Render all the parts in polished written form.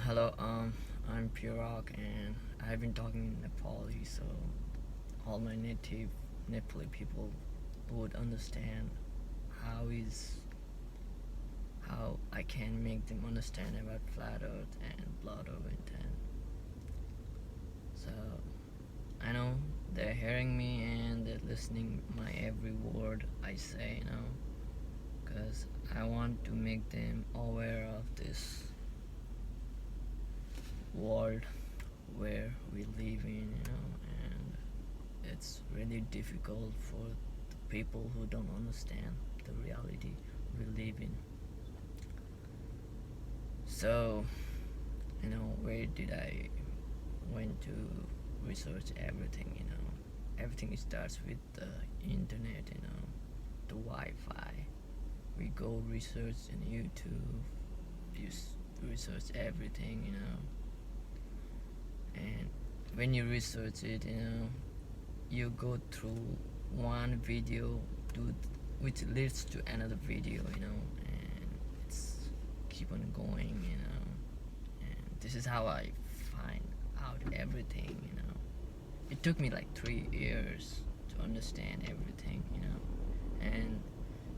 Hello, I'm Pirak and I've been talking in Nepali, so all my native Nepali people would understand how is how I can make them understand about flat Earth and blood over intent. So I know they're hearing me and they're listening my every word I say, because I want to make them aware of this world where we live in, and it's really difficult for the people who don't understand the reality we live in. So, where did I went to research everything, everything starts with the internet, the Wi-Fi. We go research in YouTube, you research everything, and when you research it, you go through one video to which leads to another video, and it's keep on going, and this is how I find out everything. It took me like 3 years to understand everything, and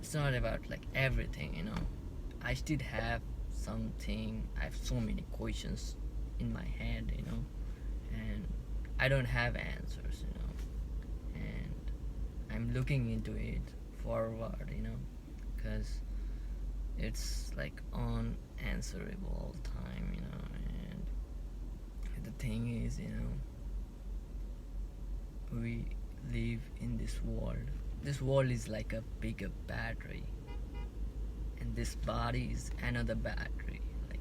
it's not about like everything, I still have something. I have so many questions in my head, and I don't have answers, and I'm looking into it forward, because it's like unanswerable all the time, and the thing is, we live in this world. This world is like a bigger battery, and this body is another battery. Like,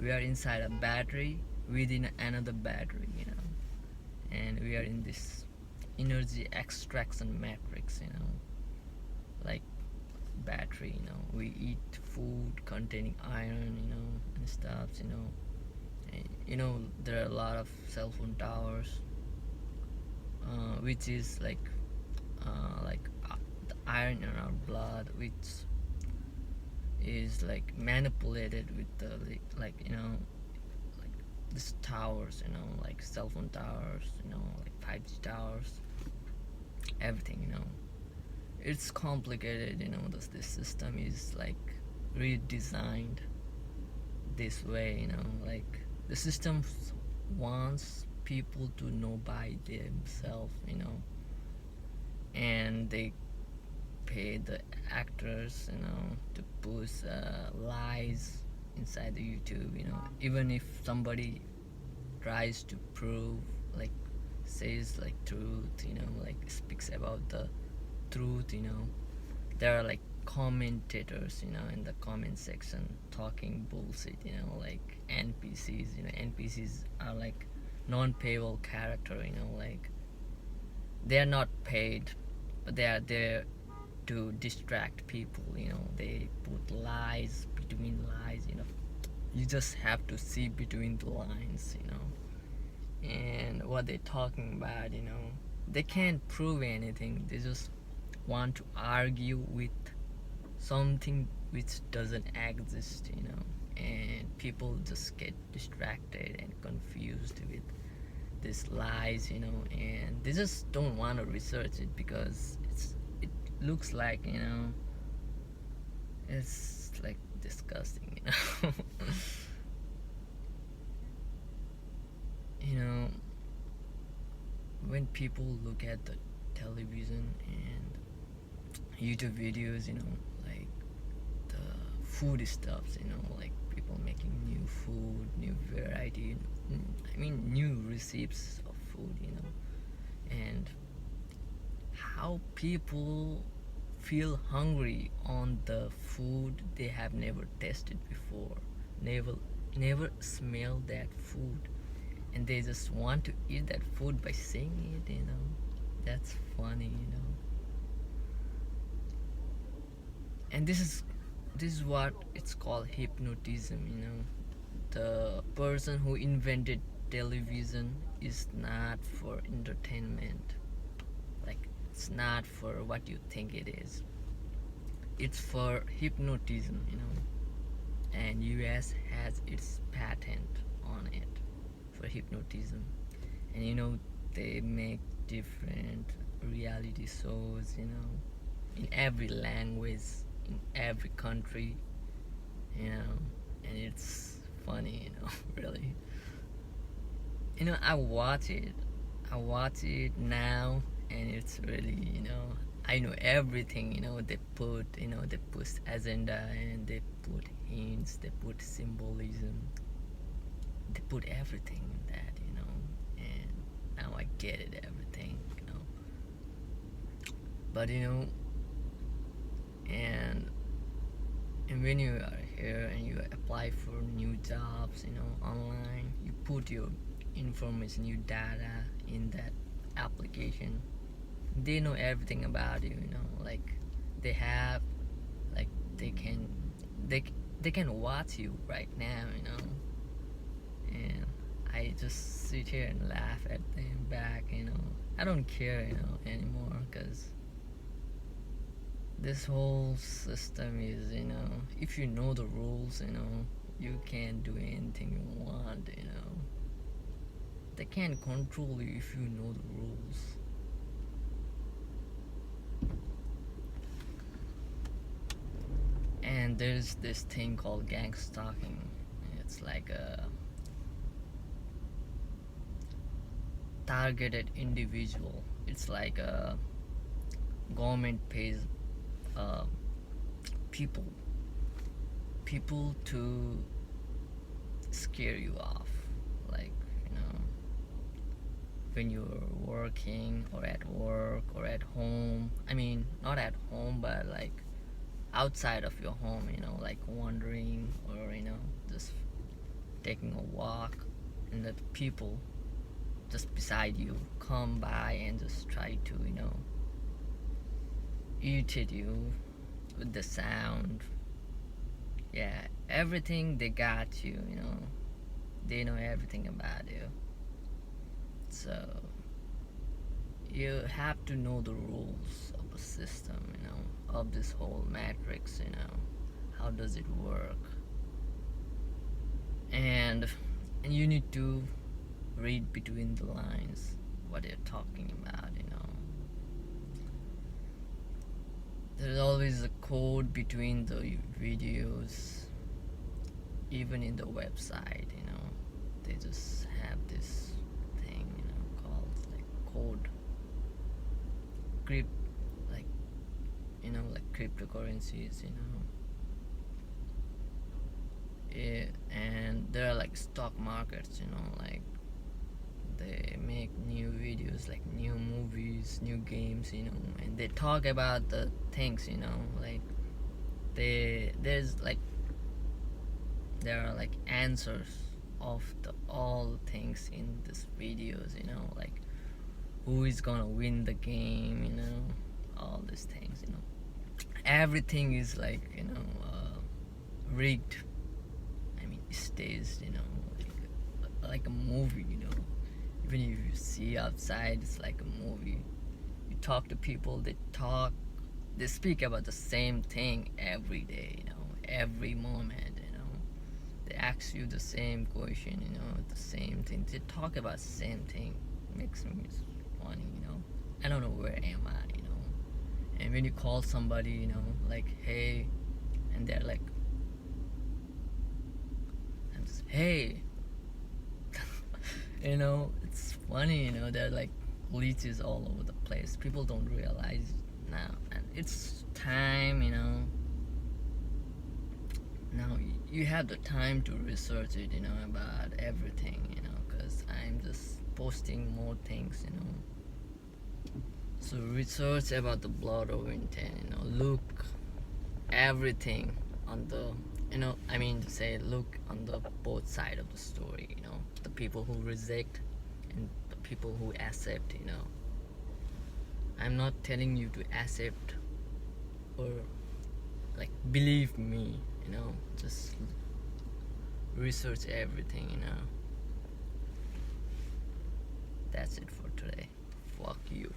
we are inside a battery within another battery, and we are in this energy extraction matrix, like battery. We eat food containing iron, and stuff, and, there are a lot of cell phone towers, which is the iron in our blood, which is like manipulated with the like these towers, like cell phone towers, like 5G towers, everything, it's complicated, this system is like redesigned this way, like the system wants people to know by themselves, and they pay the actors, to push lies inside the YouTube, even if somebody tries to prove, like says like truth, like speaks about the truth, there are like commentators, in the comment section talking bullshit, like NPCs. NPCs are like non-payable character, like they are not paid, but they are there to distract people, they put lies between lies, you just have to see between the lines, and what they're talking about, they can't prove anything. They just want to argue with something which doesn't exist, and people just get distracted and confused with these lies, and they just don't want to research it because it looks like, it's like disgusting, you know when people look at the television and YouTube videos, like the food stuffs, like people making new food, new variety, new recipes of food, and how people feel hungry on the food they have never tasted before, never never smelled that food, and they just want to eat that food by seeing it, that's funny, and this is what it's called hypnotism, the person who invented television is not for entertainment, like it's not for what you think it is, it's for hypnotism, and US has its patent on it for hypnotism. And they make different reality shows, in every language, in every country, you know and it's funny, really. I watch it now, and it's really, I know everything. They put agenda, and they put hints, they put symbolism, they put everything in that, and now I get it, everything. But and and when you are here and you apply for new jobs, online, you put your information, your data in that application. They know everything about you, like they have, like they they can watch you right now, and I just sit here and laugh at them back. I don't care, anymore, because this whole system is, if you know the rules, you can do anything you want. They can't control you if you know the rules. And there's this thing called gang stalking. It's like a targeted individual. It's like a government pays uh, people to scare you off, like, when you're working or at work or at home. I mean, not at home, but like outside of your home, like wandering, or just taking a walk, and that people just beside you come by and just try to irritate you with the sound. Yeah, everything, they got you. They know everything about you. So you have to know the rules of the system, of this whole matrix. How does it work? And you need to read between the lines what they're talking about. There's always a code between the videos, even in the website. They just have this thing, called like code, like like cryptocurrencies. And there are like stock markets, like they make new videos, like new movies, new games, and they talk about the things, like there's like there are like answers of all the things in these videos, like who is gonna win the game, all these things, everything is like rigged. I mean, it stays, like a movie. Even if you see outside, it's like a movie. You talk to people, they speak about the same thing every day, every moment. They ask you the same question, the same thing. They talk about the same thing. It makes me funny. I don't know where am I. And when you call somebody, like, hey, and they're like, I'm just, hey. It's funny. There are like glitches all over the place. People don't realize now, and it's time. Now you have the time to research it, about everything, because I'm just posting more things. So research about the blood of intent. Look everything on the look on the both side of the story. The people who reject and the people who accept. I'm not telling you to accept or like believe me. Just research everything. That's it for today. Fuck you.